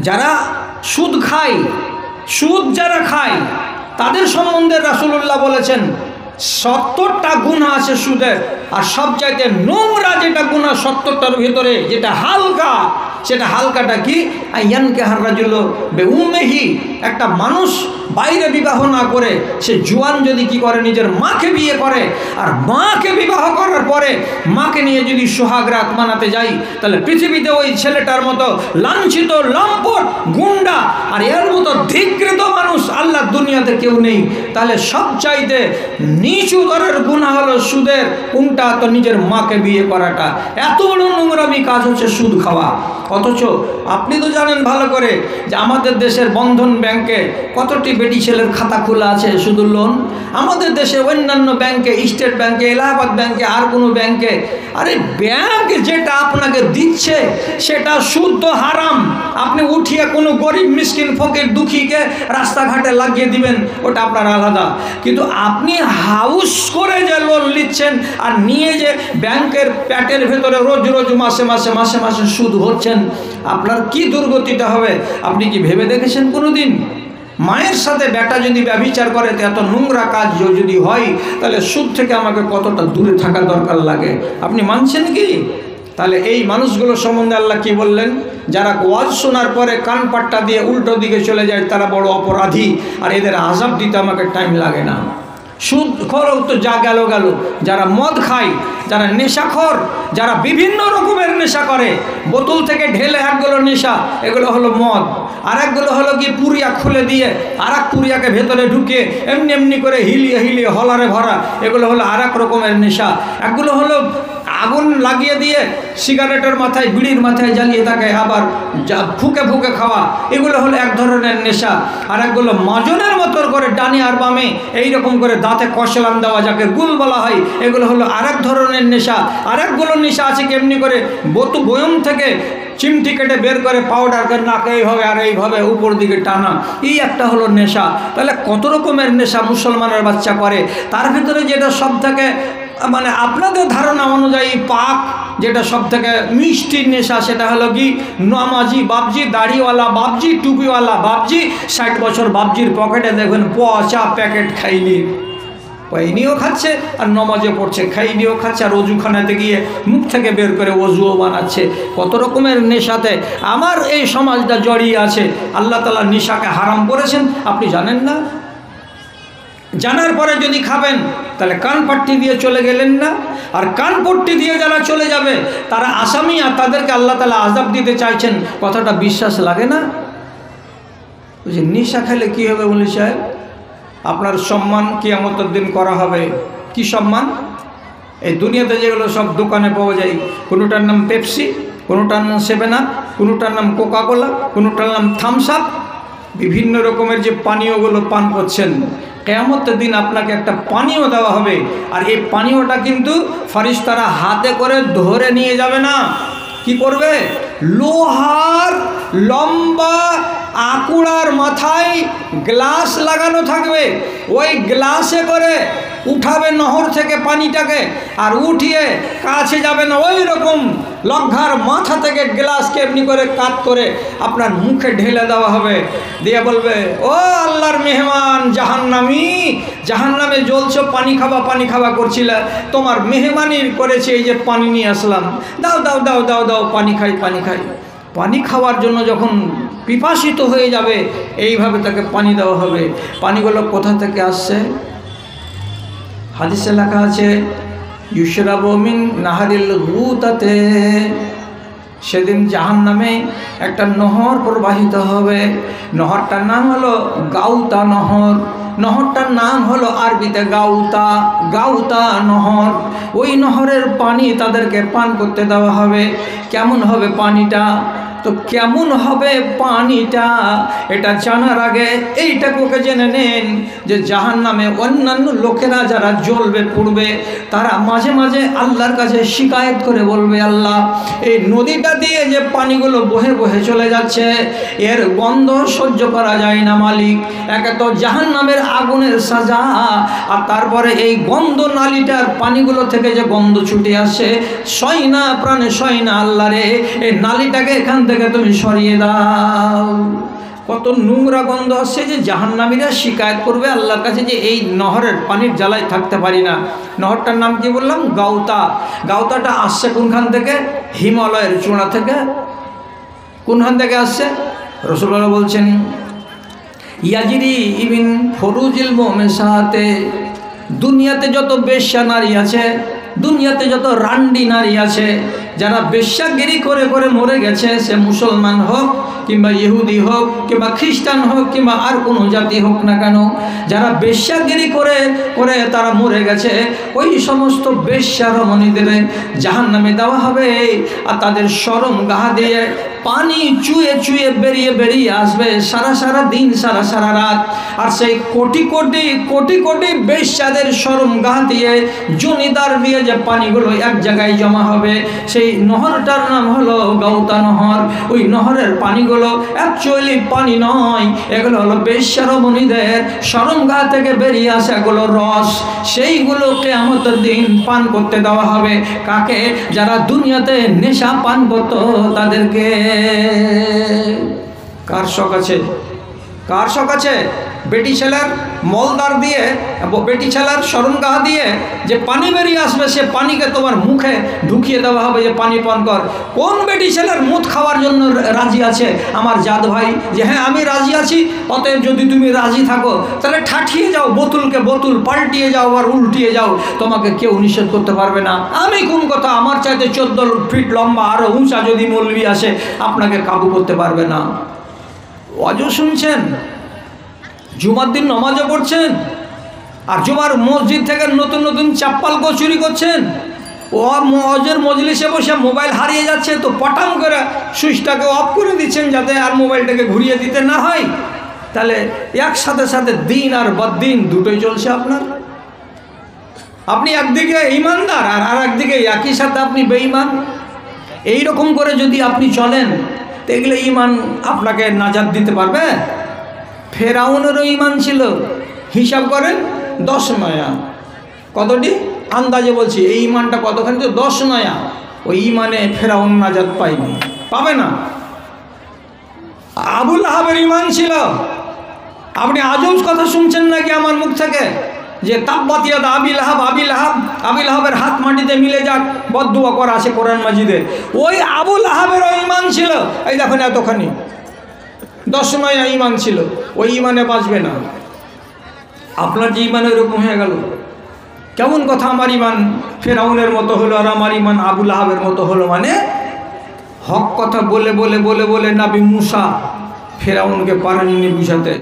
যারা সুদ খায়, সুদ যারা খায় তাদের সম্বন্ধে রাসূলুল্লাহ বলেছেন 70টা গুনাহ আছে সুদের, আর সবচাইতে নোংরা যেটা গুনাহ 70টার ভিতরে যেটা হালকা, সেটা হালকাটা কি? আইয়ানকে হাররাজুল বেউম্মিহি, একটা মানুষ বাইরে বিবাহ না করে সে জুয়ান যদি কি করে নিজের মাকে বিয়ে করে, আর মাকে বিবাহ করার পরে মাকে নিয়ে যদি সোহাগ রাত মানাতে যাই, তাহলে পৃথিবীতে ওই ছেলেটার মতো লাঞ্ছিত, লম্পট, গুন্ডা আর এর মতো ধিকৃত মানুষ আল্লাহ দুনিয়াতে কেউ নেই। তাহলে সবচাইতে নিচু দরের গুনাহ হলো সুদের। কোনটা? তো নিজের মাকে বিয়ে করাটা। এত বড় নোংরামি কাজ হচ্ছে সুদ খাওয়া। অথচ আপনি তো জানেন ভালো করে যে আমাদের দেশের বন্ধন ব্যাংকে কতটি বেটি ছেলের খাতা খোলা আছে শুধু লোন। আমাদের দেশে অন্যান্য ব্যাংকে, স্টেট ব্যাংকে, এলাহাবাদ ব্যাংকে, আর কোনো ব্যাংকে, আরে ব্যাংক যেটা আপনাকে দিচ্ছে সেটা শুদ্ধ হারাম। আপনি উঠিয়ে কোনো গরিব মিসকিন ফকির দুঃখীকে রাস্তাঘাটে লাগিয়ে দিবেন, ওটা আপনার আলাদা। কিন্তু আপনি হাউস করে যে লোন নিচ্ছেন আর নিয়ে যে ব্যাংকের প্যাটের ভেতরে রোজ রোজ মাসে মাসে মাসে মাসে সুদ হচ্ছেন, আপনার কি দুর্গতিটা হবে আপনি কি ভেবে দেখেছেন কোনো দিন? মায়ের সাথে বেটা যদি ব্যভিচার করে, তো এত নোংরা কাজ যদি হয়, তাহলে সুদ থেকে আমাকে কতটা দূরে থাকা দরকার লাগে, আপনি মানছেন কি? তাহলে এই মানুষগুলো সম্বন্ধে আল্লাহ কি বললেন? যারা ওয়াজ শোনার পরে কান পাট্টা দিয়ে উল্টো দিকে চলে যায় তারা বড় অপরাধী, আর এদের আযাব দিতে আমাকে টাইম লাগে না। সুদখোরও তো যা গেল গেল, যারা মদ খায়, যারা নেশাখোর, যারা বিভিন্ন রকমের নেশা করে, বোতল থেকে ঢেলে একগুলো নেশা, এগুলো হলো মদ। আর একগুলো হলো কি পুরিয়া খুলে দিয়ে আর এক পুরিয়াকে ভেতরে ঢুকে এমনি এমনি করে হিলিয়ে হিলিয়ে হলারে ভরা, এগুলো হলো আর এক রকমের নেশা। একগুলো হলো আগুন লাগিয়ে দিয়ে সিগারেটের মাথায়, বিড়ির মাথায় জ্বালিয়ে তাকে আবার ফুকে ফুকে খাওয়া, এগুলো হলো এক ধরনের নেশা। আর একগুলো মাজনের মতো করে ডানে আর বামে এইরকম করে দাঁতে কষলাম দেওয়া, যাকে গুল বলা হয়, এগুলো হলো আর এক ধরনের নেশা। আর একগুলো নেশা আছে কেমনি করে বয়ম থেকে চিমটি কেটে বের করে পাউডার করে নাকে এইভাবে আর এইভাবে উপর দিকে টানা, এই একটা হলো নেশা। তাহলে কত রকমের নেশা মুসলমানের বাচ্চা করে। তার ভিতরে যেটা সব থেকে মানে আপনাদের ধারণা অনুযায়ী পাক, যেটা সব থেকে মিষ্টি নেশা, সেটা হলো কি নামাজি বাপজি, দাড়িওয়ালা বাপজি, টুপিওয়ালা বাপজি, 60 বছর বাপজির পকেটে দেখবেন পচা প্যাকেট খাইনি, পাইনিও খাচ্ছে আর নমাজে পড়ছে, খাইনিও খাচ্ছে, আর অজুখানাতে গিয়ে মুখ থেকে বের করে অজুও বানাচ্ছে। কত রকমের নেশাতে আমার এই সমাজটা জড়িয়ে আছে। আল্লাহ তাআলা নেশাকে হারাম করেছেন, আপনি জানেন না? জানার পরে যদি খাবেন তাহলে কানপট্টি দিয়ে চলে গেলেন না? আর কানপট্টি দিয়ে যারা চলে যাবে তারা আসামি, আর তাদেরকে আল্লাহ তাআলা আযাব দিতে চাইছেন। কথাটা বিশ্বাস লাগে না? বুঝলেন? নেশা খেলে কী হবে বলি সাহেব? আপনার সম্মান কিয়ামতের দিন করা হবে। কি সম্মান? এই দুনিয়াতে যেগুলো সব দোকানে পাওয়া যায়, কোনোটার নাম পেপসি, কোনোটার নাম 7 আপ, কোনোটার নাম কোকাকোলা, কোনোটার নাম থামস আপ, বিভিন্ন রকমের যে পানীয়গুলো পান করছেন, কিয়ামতের দিন আপনাকে একটা পানীয় দেওয়া হবে। আর এই পানীয়টা কিন্তু ফেরেশতারা হাতে করে ধরে নিয়ে যাবে না। কি করবে? লোহার লম্বা আকুড়ার মাথায় গ্লাস লাগানো থাকবে, ওই গ্লাসে করে উঠাবে নহর থেকে পানিটাকে, আর উঠিয়ে কাছে যাবে না, ওই রকম লজ্জার মাথা থেকে গ্লাসকে এমনি করে কাত করে আপনার মুখে ঢেলে দেওয়া হবে। দিয়ে বলবে, ও আল্লাহর মেহমান জাহান্নামী, জাহান্নামে জ্বলছো, পানি খাবা পানি খাবা করছিলে, তোমার মেহমানি করেছে, এই যে পানি নিয়ে আসলাম, দাও দাও দাও দাও দাও, পানি খাই পানি খাই। পানি খাওয়ার জন্য যখন পিপাসিত হয়ে যাবে, এইভাবে তাকে পানি দেওয়া হবে। পানিগুলো কোথা থেকে আসছে? হাদিসে লেখা আছে ইউশরাবু মিন নাহারিল গুতাতে, সেদিন জাহান্নামে একটা নহর প্রবাহিত হবে। নহরটার নাম হলো গাউতা নহর। নহরটার নাম হলো আরবিতে গাউতা, গাউতা নহর। ওই নহরের পানি তাদেরকে পান করতে দেওয়া হবে। কেমন হবে পানিটা? তো কেমন হবে পানিটা এটা জানার আগে এইটাকে জেনে নেন যে জাহান্নামে অন্যান্য লোকেরা যারা জ্বলবে পুড়বে, তারা মাঝে মাঝে আল্লাহর কাছে শিকায়েত করে বলবে, আল্লাহ এই নদীটা দিয়ে যে পানিগুলো বহে বহে চলে যাচ্ছে, এর গন্ধ সহ্য করা যায় না মালিক। একে তো জাহান্নামের আগুনের সাজা, আর তারপরে এই গন্ধ নালীটার পানিগুলো থেকে যে গন্ধ ছুটে আসে, সয় না প্রাণে সয় না আল্লাহ রে, এই নালীটাকে এখান থেকে তুমি সরিয়ে দাও। কত নোংরা গন্ধ আসছে যে জাহান্নামীরা শিকায়ত করবে আল্লাহর কাছে যে এই নহরের পানির জ্বালায় থাকতে পারি না। নহরটার নাম কি বললাম? গাউতা। গাউতাটা আসছে কোনখান থেকে? হিমালয়ের চূড়া থেকে। কোনখান থেকে আসছে? রাসূলুল্লাহ বলছেন ইয়াজিরি ইবিন ফরুজিল মুমিসাতে, দুনিয়াতে যত বেশ্যা নারী আছে, দুনিয়াতে যত রান্ডি নারী আছে, যারা বেশ্যাগিরি করে করে মরে গেছে, সে মুসলমান হোক কিংবা ইহুদি হোক কিংবা খ্রিস্টান হোক কিংবা আর কোনো জাতি হোক না কেন, যারা বেশ্যাগিরি করে করে তারা মরে গেছে, ওই সমস্ত বেশ্যা রমণীদের জাহান্নামে দেওয়া হবে। আর তাদের শরম গা দিয়ে পানি চুয়ে চুয়ে বেরিয়ে বেরিয়ে আসবে সারা সারা দিন, সারা সারা রাত। আর সেই কোটি কোটি কোটি কোটি বেশ্যাদের শরম গা দিয়ে জনিদার দিয়ে যে পানিগুলো এক জায়গায় জমা হবে, সেই নহরটার নাম হলো গাউতা নহর। ওই নহরের পানিগুলো অ্যাকচুয়ালি পানি নয়, এগুলো হলো বেশ্যা রমণীদের শরম গা থেকে বেরিয়ে আসে এগুলো রস। সেইগুলো কিয়ামতের দিন পান করতে দেওয়া হবে। কাকে? যারা দুনিয়াতে নেশা পান করতো তাদেরকে। কার শখ আছে? কার শখ আছে? বেটি ছেলের মলদার দিয়ে, বেটি ছেলের শরমগাহ দিয়ে যে পানি বেরিয়ে আসবে, সে পানিকে তোমার মুখে ঢুকিয়ে দেওয়া হবে যে পানি পান কর। কোন বেটি ছেলের মুখ খাওয়ার জন্য রাজি আছে আমার জাত ভাই? যে হ্যাঁ আমি রাজি আছি, অতএব যদি তুমি রাজি থাকো তাহলে ঠাঠিয়ে যাও, বোতলকে বোতল পাল্টিয়ে যাও আর উল্টিয়ে যাও, তোমাকে কেউ নিষেধ করতে পারবে না। আমি কোন কথা, আমার চাইতে 14 ফিট লম্বা আরও উঁচা যদি মৌলবি আসে, আপনাকে কাবু করতে পারবে না। ওয়াজও শুনছেন, জুমার দিন নমাজও পড়ছেন, আর জুমার মসজিদ থেকে নতুন নতুন চাপ্পালকে চুরি করছেন। ও মজের মজলিসে বসে মোবাইল হারিয়ে যাচ্ছে, তো পটাং করে সুইচটাকে অফ করে দিচ্ছেন যাতে আর মোবাইলটাকে ঘুরিয়ে দিতে না হয়। তাহলে একসাথে সাথে দিন আর বদ্দিন দুটোই চলছে আপনার। আপনি একদিকে ইমানদার আর একদিকে একই সাথে আপনি বেঈমান। এইরকম করে যদি আপনি চলেন তো এগুলো ইমান আপনাকে নাজাত দিতে পারবে? ফেরাউনেরও ইমান ছিল, হিসাব করেন 10 নয়া। কতটি? আন্দাজে বলছি, এই ইমানটা কতখানি? তো 10 নয়া। ওই ইমানে ফেরাউন নাজাত পাইনি, পাবে না। আবুল আহাবের ইমান ছিল। আপনি আজব কথা শুনছেন নাকি আমার মুখ থেকে যে তাব্বাত ইয়াদা আবি লাহাব, আবি লাহাবের হাত মাটিতে মিলে যাক, বদদুয়া করা আছে কোরআন মাজিদে। ওই আবুল আহাবের ইমান ছিল এই দেখুন এতখানি, 10 নয়া ইমান ছিল। ওই ইমানে বাঁচবে না। আপনার যে ইমান এরকম হয়ে গেল, কেমন কথা? আমার ইমান ফেরাউনের মতো হলো আর আমার ইমান আবুল আহাবের মতো হলো। মানে হক কথা বলে বলে বলে বলে নবী মুসা ফেরাউনকে পারেননি বুঝাতে।